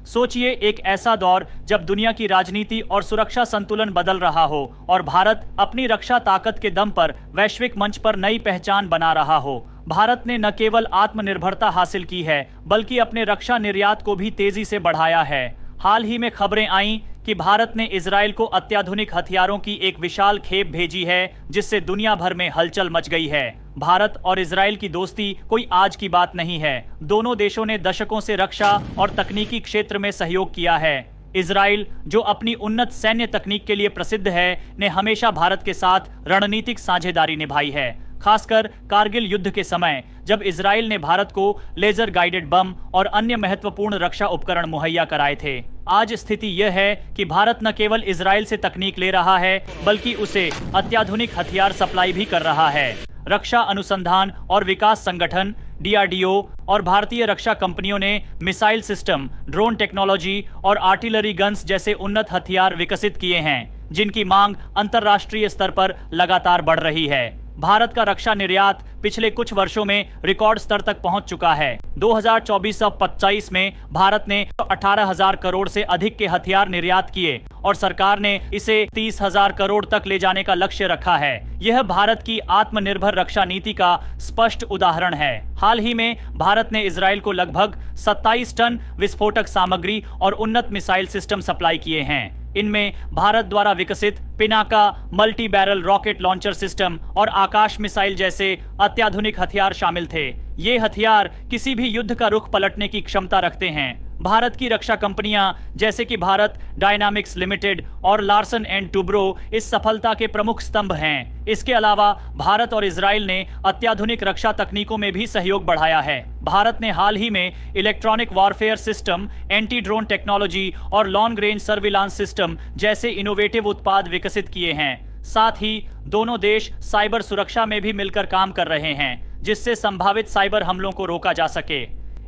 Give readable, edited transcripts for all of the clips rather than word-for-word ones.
सोचिए एक ऐसा दौर जब दुनिया की राजनीति और सुरक्षा संतुलन बदल रहा हो और भारत अपनी रक्षा ताकत के दम पर वैश्विक मंच पर नई पहचान बना रहा हो। भारत ने न केवल आत्मनिर्भरता हासिल की है बल्कि अपने रक्षा निर्यात को भी तेजी से बढ़ाया है। हाल ही में खबरें आईं कि भारत ने इजराइल को अत्याधुनिक हथियारों की एक विशाल खेप भेजी है जिससे दुनिया भर में हलचल मच गई है। भारत और इजराइल की दोस्ती कोई आज की बात नहीं है। दोनों देशों ने दशकों से रक्षा और तकनीकी क्षेत्र में सहयोग किया है। इजराइल, जो अपनी उन्नत सैन्य तकनीक के लिए प्रसिद्ध है, ने हमेशा भारत के साथ रणनीतिक साझेदारी निभाई है। खासकर कारगिल युद्ध के समय जब इजराइल ने भारत को लेजर गाइडेड बम और अन्य महत्वपूर्ण रक्षा उपकरण मुहैया कराए थे। आज स्थिति यह है कि भारत न केवल इजराइल से तकनीक ले रहा है बल्कि उसे अत्याधुनिक हथियार सप्लाई भी कर रहा है। रक्षा अनुसंधान और विकास संगठन DRDO और भारतीय रक्षा कंपनियों ने मिसाइल सिस्टम, ड्रोन टेक्नोलॉजी और आर्टिलरी गन्स जैसे उन्नत हथियार विकसित किए हैं, जिनकी मांग अंतर्राष्ट्रीय स्तर पर लगातार बढ़ रही है। भारत का रक्षा निर्यात पिछले कुछ वर्षों में रिकॉर्ड स्तर तक पहुंच चुका है। 2024-25 में भारत ने 18,000 करोड़ से अधिक के हथियार निर्यात किए और सरकार ने इसे 30,000 करोड़ तक ले जाने का लक्ष्य रखा है। यह भारत की आत्मनिर्भर रक्षा नीति का स्पष्ट उदाहरण है। हाल ही में भारत ने इजराइल को लगभग 27 टन विस्फोटक सामग्री और उन्नत मिसाइल सिस्टम सप्लाई किए हैं। इनमें भारत द्वारा विकसित Pinaka multi barrel rocket launcher system और आकाश मिसाइल जैसे अत्याधुनिक हथियार शामिल थे। ये हथियार किसी भी युद्ध का रुख पलटने की क्षमता रखते हैं। भारत की रक्षा कंपनियां जैसे कि भारत डायनामिक्स लिमिटेड और लार्सन एंड टुब्रो इस सफलता के प्रमुख स्तंभ हैं। इसके अलावा भारत और इजराइल ने अत्याधुनिक रक्षा तकनीकों में भी सहयोग बढ़ाया है। भारत ने हाल ही में electronic warfare system, anti drone technology और लॉन्ग रेंज सर्विलांस सिस्टम जैसे इनोवेटिव उत्पाद विकसित किए हैं। साथ ही दोनों देश साइबर सुरक्षा में भी मिलकर काम कर रहे हैं, जिससे संभावित साइबर हमलों को रोका जा सके।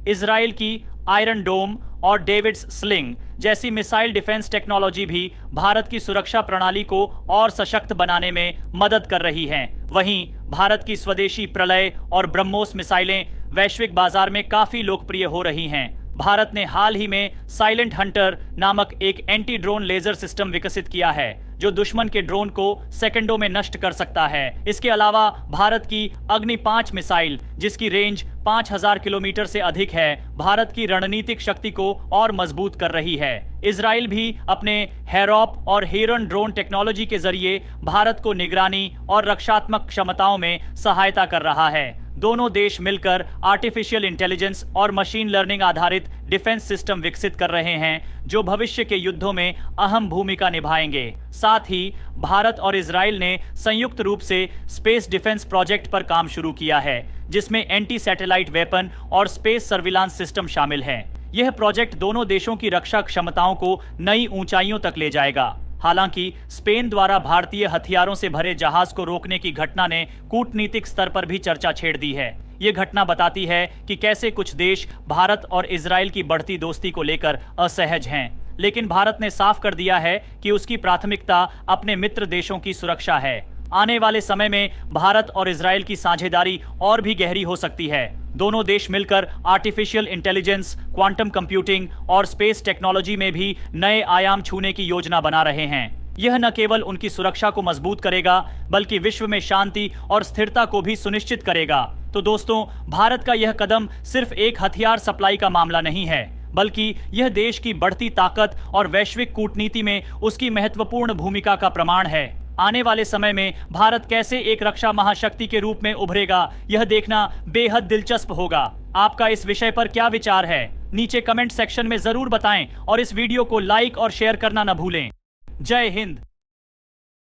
इजराइल की आयरन डोम और डेविड्स स्लिंग जैसी मिसाइल डिफेंस टेक्नोलॉजी भी भारत की सुरक्षा प्रणाली को और सशक्त बनाने में मदद कर रही हैं। वहीं भारत की स्वदेशी प्रलय और ब्रह्मोस मिसाइलें वैश्विक बाजार में काफी लोकप्रिय हो रही हैं। भारत ने हाल ही में साइलेंट हंटर नामक एक एंटी ड्रोन लेजर सिस्टम विकसित किया है जो दुश्मन के ड्रोन को सेकंडों में नष्ट कर सकता है। इसके अलावा भारत की अग्नि 5 मिसाइल, जिसकी रेंज 5,000 किलोमीटर से अधिक है, भारत की रणनीतिक शक्ति को और मजबूत कर रही है। इजराइल भी अपने हेरॉप और हेरन ड्रोन टेक्नोलॉजी के जरिए भारत को निगरानी और रक्षात्मक क्षमताओं में सहायता कर रहा है। दोनों देश मिलकर आर्टिफिशियल इंटेलिजेंस और मशीन लर्निंग आधारित डिफेंस सिस्टम विकसित कर रहे हैं जो भविष्य के युद्धों में अहम भूमिका निभाएंगे। साथ ही भारत और इजराइल ने संयुक्त रूप से स्पेस डिफेंस प्रोजेक्ट पर काम शुरू किया है, जिसमें एंटी सैटेलाइट वेपन और स्पेस सर्विलांस सिस्टम शामिल हैं। यह प्रोजेक्ट दोनों देशों की रक्षा क्षमताओं को नई ऊंचाइयों तक ले जाएगा। हालांकि स्पेन द्वारा भारतीय हथियारों से भरे जहाज को रोकने की घटना ने कूटनीतिक स्तर पर भी चर्चा छेड़ दी है। ये घटना बताती है कि कैसे कुछ देश भारत और इजराइल की बढ़ती दोस्ती को लेकर असहज हैं। लेकिन भारत ने साफ कर दिया है कि उसकी प्राथमिकता अपने मित्र देशों की सुरक्षा है। आने वाले समय में भारत और इजराइल की साझेदारी और भी गहरी हो सकती है। दोनों देश मिलकर आर्टिफिशियल इंटेलिजेंस, क्वांटम कंप्यूटिंग और स्पेस टेक्नोलॉजी में भी नए आयाम छूने की योजना बना रहे हैं। यह न केवल उनकी सुरक्षा को मजबूत करेगा बल्कि विश्व में शांति और स्थिरता को भी सुनिश्चित करेगा। तो दोस्तों, भारत का यह कदम सिर्फ एक हथियार सप्लाई का मामला नहीं है, बल्कि यह देश की बढ़ती ताकत और वैश्विक कूटनीति में उसकी महत्वपूर्ण भूमिका का प्रमाण है। आने वाले समय में भारत कैसे एक रक्षा महाशक्ति के रूप में उभरेगा, यह देखना बेहद दिलचस्प होगा। आपका इस विषय पर क्या विचार है? नीचे कमेंट सेक्शन में जरूर बताएं और इस वीडियो को लाइक और शेयर करना न भूलें। जय हिंद।